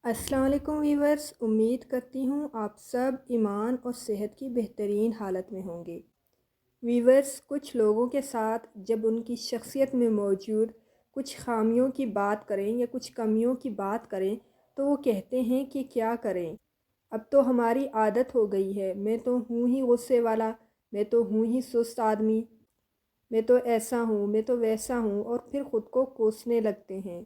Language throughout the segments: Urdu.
السلام علیکم ویورز، امید کرتی ہوں آپ سب ایمان اور صحت کی بہترین حالت میں ہوں گے۔ ویورز، کچھ لوگوں کے ساتھ جب ان کی شخصیت میں موجود کچھ خامیوں کی بات کریں یا کچھ کمیوں کی بات کریں تو وہ کہتے ہیں کہ کیا کریں، اب تو ہماری عادت ہو گئی ہے، میں تو ہوں ہی غصے والا، میں تو ہوں ہی سست آدمی، میں تو ایسا ہوں، میں تو ویسا ہوں، اور پھر خود کو کوسنے لگتے ہیں۔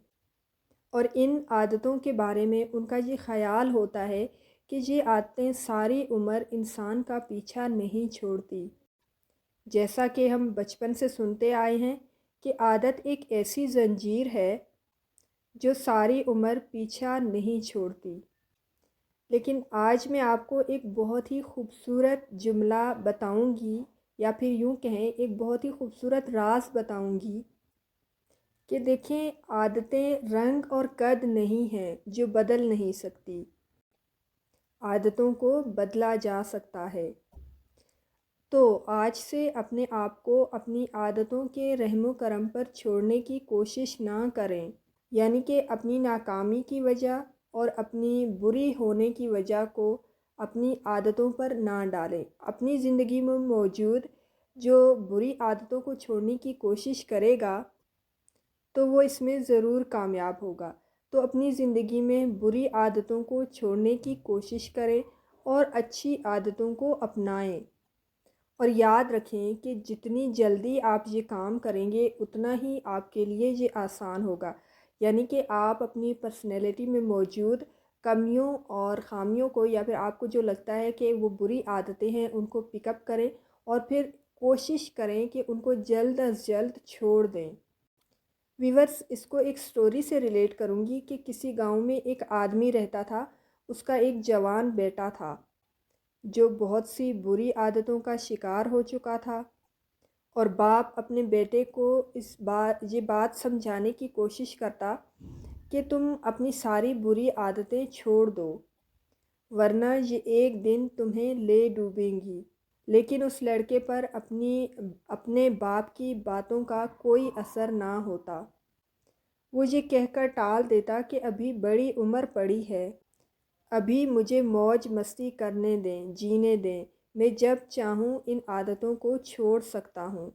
اور ان عادتوں کے بارے میں ان کا یہ خیال ہوتا ہے کہ یہ عادتیں ساری عمر انسان کا پیچھا نہیں چھوڑتی۔ جیسا کہ ہم بچپن سے سنتے آئے ہیں کہ عادت ایک ایسی زنجیر ہے جو ساری عمر پیچھا نہیں چھوڑتی۔ لیکن آج میں آپ کو ایک بہت ہی خوبصورت جملہ بتاؤں گی، یا پھر یوں کہیں ایک بہت ہی خوبصورت راز بتاؤں گی کہ دیکھیں، عادتیں رنگ اور قد نہیں ہیں جو بدل نہیں سکتی، عادتوں کو بدلا جا سکتا ہے۔ تو آج سے اپنے آپ کو اپنی عادتوں کے رحم و کرم پر چھوڑنے کی کوشش نہ کریں، یعنی کہ اپنی ناکامی کی وجہ اور اپنی بری ہونے کی وجہ کو اپنی عادتوں پر نہ ڈالیں۔ اپنی زندگی میں موجود جو بری عادتوں کو چھوڑنے کی کوشش کرے گا تو وہ اس میں ضرور کامیاب ہوگا۔ تو اپنی زندگی میں بری عادتوں کو چھوڑنے کی کوشش کریں اور اچھی عادتوں کو اپنائیں، اور یاد رکھیں کہ جتنی جلدی آپ یہ کام کریں گے اتنا ہی آپ کے لیے یہ آسان ہوگا، یعنی کہ آپ اپنی پرسنالٹی میں موجود کمیوں اور خامیوں کو، یا پھر آپ کو جو لگتا ہے کہ وہ بری عادتیں ہیں، ان کو پک اپ کریں اور پھر کوشش کریں کہ ان کو جلد از جلد چھوڑ دیں۔ ویورز، اس کو ایک سٹوری سے ریلیٹ کروں گی کہ کسی گاؤں میں ایک آدمی رہتا تھا، اس کا ایک جوان بیٹا تھا جو بہت سی بری عادتوں کا شکار ہو چکا تھا، اور باپ اپنے بیٹے کو یہ بات سمجھانے کی کوشش کرتا کہ تم اپنی ساری بری عادتیں چھوڑ دو ورنہ یہ ایک دن تمہیں لے ڈوبیں گی۔ لیکن اس لڑکے پر اپنے باپ کی باتوں کا کوئی اثر نہ ہوتا۔ وہ یہ کہہ کر ٹال دیتا کہ ابھی بڑی عمر پڑی ہے، ابھی مجھے موج مستی کرنے دیں، جینے دیں، میں جب چاہوں ان عادتوں کو چھوڑ سکتا ہوں۔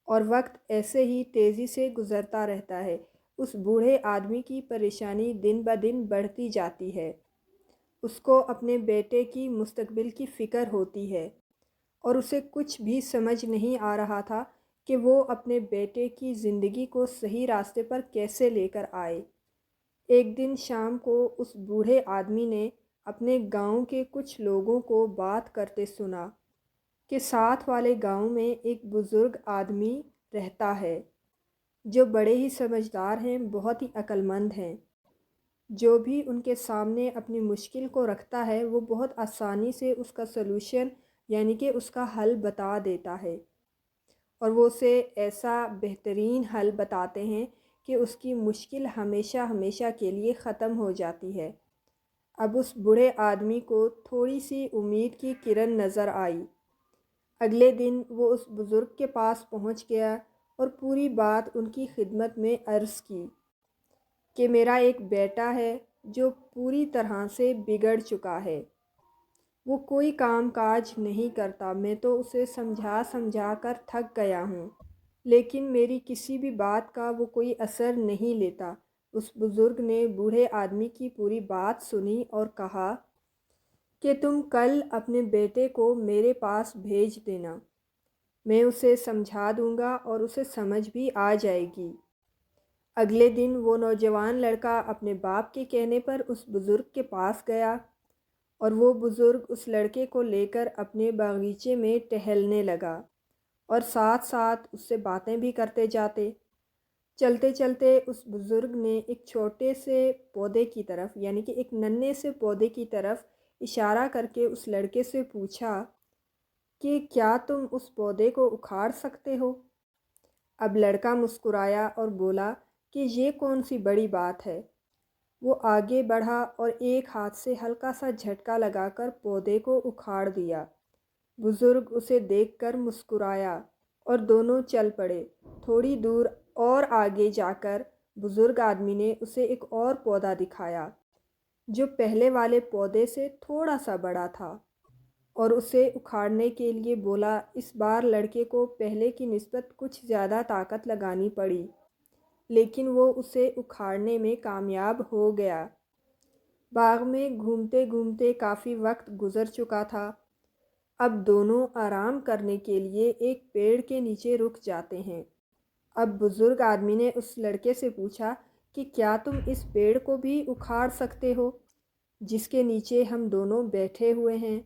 اور وقت ایسے ہی تیزی سے گزرتا رہتا ہے۔ اس بوڑھے آدمی کی پریشانی دن بدن بڑھتی جاتی ہے، اس کو اپنے بیٹے کی مستقبل کی فکر ہوتی ہے، اور اسے کچھ بھی سمجھ نہیں آ رہا تھا کہ وہ اپنے بیٹے کی زندگی کو صحیح راستے پر کیسے لے کر آئے۔ ایک دن شام کو اس بوڑھے آدمی نے اپنے گاؤں کے کچھ لوگوں کو بات کرتے سنا کہ ساتھ والے گاؤں میں ایک بزرگ آدمی رہتا ہے جو بڑے ہی سمجھدار ہیں، بہت ہی عقل مند ہیں۔ جو بھی ان کے سامنے اپنی مشکل کو رکھتا ہے وہ بہت آسانی سے اس کا سلوشن، یعنی کہ اس کا حل بتا دیتا ہے، اور وہ اسے ایسا بہترین حل بتاتے ہیں کہ اس کی مشکل ہمیشہ ہمیشہ کے لیے ختم ہو جاتی ہے۔ اب اس بوڑھے آدمی کو تھوڑی سی امید کی کرن نظر آئی۔ اگلے دن وہ اس بزرگ کے پاس پہنچ گیا اور پوری بات ان کی خدمت میں عرض کی کہ میرا ایک بیٹا ہے جو پوری طرح سے بگڑ چکا ہے، وہ کوئی کام کاج نہیں کرتا، میں تو اسے سمجھا سمجھا کر تھک گیا ہوں، لیکن میری کسی بھی بات کا وہ کوئی اثر نہیں لیتا۔ اس بزرگ نے بوڑھے آدمی کی پوری بات سنی اور کہا کہ تم کل اپنے بیٹے کو میرے پاس بھیج دینا، میں اسے سمجھا دوں گا اور اسے سمجھ بھی آ جائے گی۔ اگلے دن وہ نوجوان لڑکا اپنے باپ کے کہنے پر اس بزرگ کے پاس گیا، اور وہ بزرگ اس لڑکے کو لے کر اپنے باغیچے میں ٹہلنے لگا اور ساتھ ساتھ اس سے باتیں بھی کرتے جاتے۔ چلتے چلتے اس بزرگ نے ایک چھوٹے سے پودے کی طرف، یعنی کہ ایک ننھے سے پودے کی طرف اشارہ کر کے اس لڑکے سے پوچھا کہ کیا تم اس پودے کو اکھاڑ سکتے ہو؟ اب لڑکا مسکرایا اور بولا کہ یہ کون سی بڑی بات ہے۔ وہ آگے بڑھا اور ایک ہاتھ سے ہلکا سا جھٹکا لگا کر پودے کو اکھاڑ دیا۔ بزرگ اسے دیکھ کر مسکرایا اور دونوں چل پڑے۔ تھوڑی دور اور آگے جا کر بزرگ آدمی نے اسے ایک اور پودا دکھایا جو پہلے والے پودے سے تھوڑا سا بڑا تھا، اور اسے اکھاڑنے کے لیے بولا۔ اس بار لڑکے کو پہلے کی نسبت کچھ زیادہ طاقت لگانی پڑی، لیکن وہ اسے اکھاڑنے میں کامیاب ہو گیا۔ باغ میں گھومتے گھومتے کافی وقت گزر چکا تھا۔ اب دونوں آرام کرنے کے لیے ایک پیڑ کے نیچے رک جاتے ہیں۔ اب بزرگ آدمی نے اس لڑکے سے پوچھا کہ کیا تم اس پیڑ کو بھی اکھاڑ سکتے ہو جس کے نیچے ہم دونوں بیٹھے ہوئے ہیں؟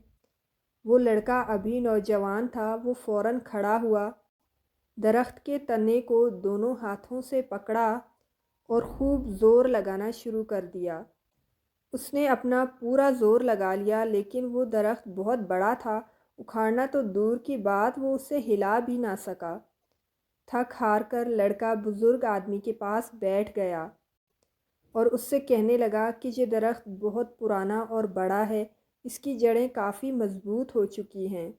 وہ لڑکا ابھی نوجوان تھا۔ وہ فوراً کھڑا ہوا، درخت کے تنے کو دونوں ہاتھوں سے پکڑا اور خوب زور لگانا شروع کر دیا۔ اس نے اپنا پورا زور لگا لیا، لیکن وہ درخت بہت بڑا تھا، اکھاڑنا تو دور کی بات، وہ اسے ہلا بھی نہ سکا۔ تھک ہار کر لڑکا بزرگ آدمی کے پاس بیٹھ گیا اور اس سے کہنے لگا کہ یہ درخت بہت پرانا اور بڑا ہے، اس کی جڑیں کافی مضبوط ہو چکی ہیں،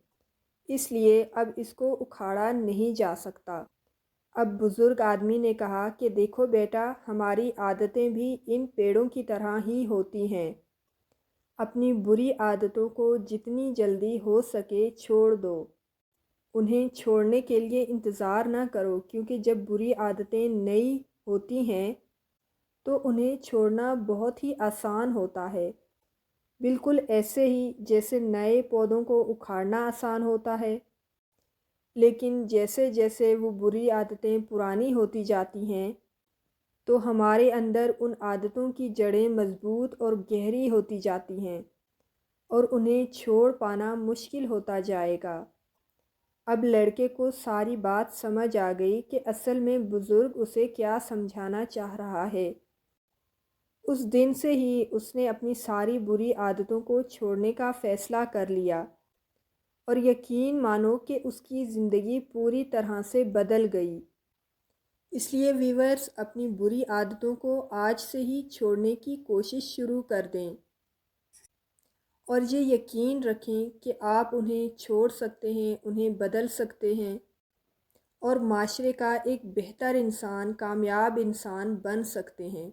اس لیے اب اس کو اکھاڑا نہیں جا سکتا۔ اب بزرگ آدمی نے کہا کہ دیکھو بیٹا، ہماری عادتیں بھی ان پیڑوں کی طرح ہی ہوتی ہیں۔ اپنی بری عادتوں کو جتنی جلدی ہو سکے چھوڑ دو۔ انہیں چھوڑنے کے لیے انتظار نہ کرو، کیونکہ جب بری عادتیں نئی ہوتی ہیں تو انہیں چھوڑنا بہت ہی آسان ہوتا ہے، بالکل ایسے ہی جیسے نئے پودوں کو اکھاڑنا آسان ہوتا ہے۔ لیکن جیسے جیسے وہ بری عادتیں پرانی ہوتی جاتی ہیں تو ہمارے اندر ان عادتوں کی جڑیں مضبوط اور گہری ہوتی جاتی ہیں اور انہیں چھوڑ پانا مشکل ہوتا جائے گا۔ اب لڑکے کو ساری بات سمجھ آ گئی کہ اصل میں بزرگ اسے کیا سمجھانا چاہ رہا ہے۔ اس دن سے ہی اس نے اپنی ساری بری عادتوں کو چھوڑنے کا فیصلہ کر لیا، اور یقین مانو کہ اس کی زندگی پوری طرح سے بدل گئی۔ اس لیے ویورز، اپنی بری عادتوں کو آج سے ہی چھوڑنے کی کوشش شروع کر دیں، اور یہ یقین رکھیں کہ آپ انہیں چھوڑ سکتے ہیں، انہیں بدل سکتے ہیں، اور معاشرے کا ایک بہتر انسان، کامیاب انسان بن سکتے ہیں۔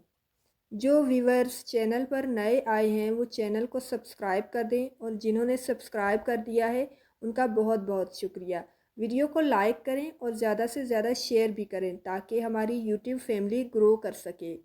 جو ویورز چینل پر نئے آئے ہیں وہ چینل کو سبسکرائب کر دیں، اور جنہوں نے سبسکرائب کر دیا ہے ان کا بہت بہت شکریہ۔ ویڈیو کو لائک کریں اور زیادہ سے زیادہ شیئر بھی کریں تاکہ ہماری یوٹیوب فیملی گرو کر سکے۔